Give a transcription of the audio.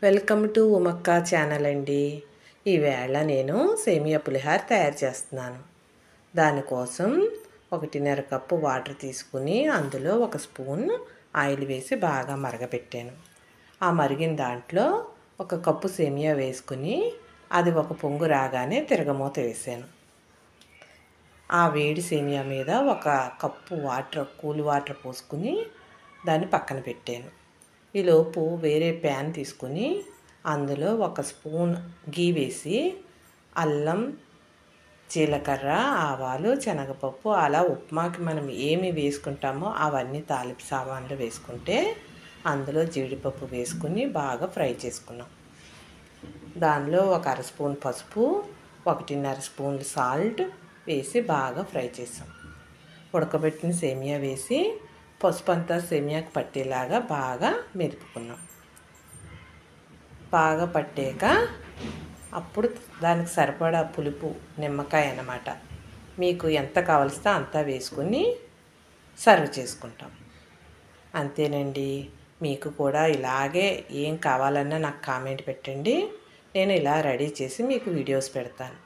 Welcome to ఉమక్క channel అండి. ఈవేళ నేను సేమియా పులిహార తయారు చేస్తున్నాను. దానికోసం 1.5 కప్పు వాటర్ తీసుకుని అందులో 1 స్పూన్ ఆయిల్ వేసి బాగా మరగపెట్టాను. ఆ మరిగిన దాంట్లో 1 కప్పు సేమియా వేసుకుని అది 1 పొంగు రాగానే తిరగమూత వేసాను. ఆ వేడి సేమియా మీద 1 కప్పు కూల్ వాటర్ పోసుకుని దాన్ని పక్కన పెట్టాను. ఈలోపు వేరే ప్యాన్ తీసుకుని అందులో 1 స్పూన్ గీ వేసి అల్లం, జీలకర్ర, ఆవాలు, శనగపప్పు అలా ఉప్మాకి మనం ఏమి వేసుకుంటామో అవన్నీ తాలింపు సామాన్లు వేసుకుంటే అందులో జీడిపప్పు వేసుకుని బాగా ఫ్రై చేసుకున్నాం. దానిలో 1 అర స్పూన్ పసుపు, 1.5 స్పూన్లు సాల్ట్ వేసి బాగా ఫ్రై చేసాం. ఉడకబెట్టిన సేమియా వేసి పసుపు అంతా సేమియాకి పట్టేలాగా బాగా మెదుపుకున్నాం. బాగా పట్టాక అప్పుడు దానికి సరిపడా పులుపు నిమ్మకాయ అన్నమాట మీకు ఎంత కావలిస్తే అంతా వేసుకుని సర్వ్ చేసుకుంటాం. అంతేనండి. మీకు కూడా ఇలాగే ఏం కావాలన్నా నాకు కామెంట్ పెట్టండి. నేను ఇలా రెడీ చేసి మీకు వీడియోస్ పెడతాను.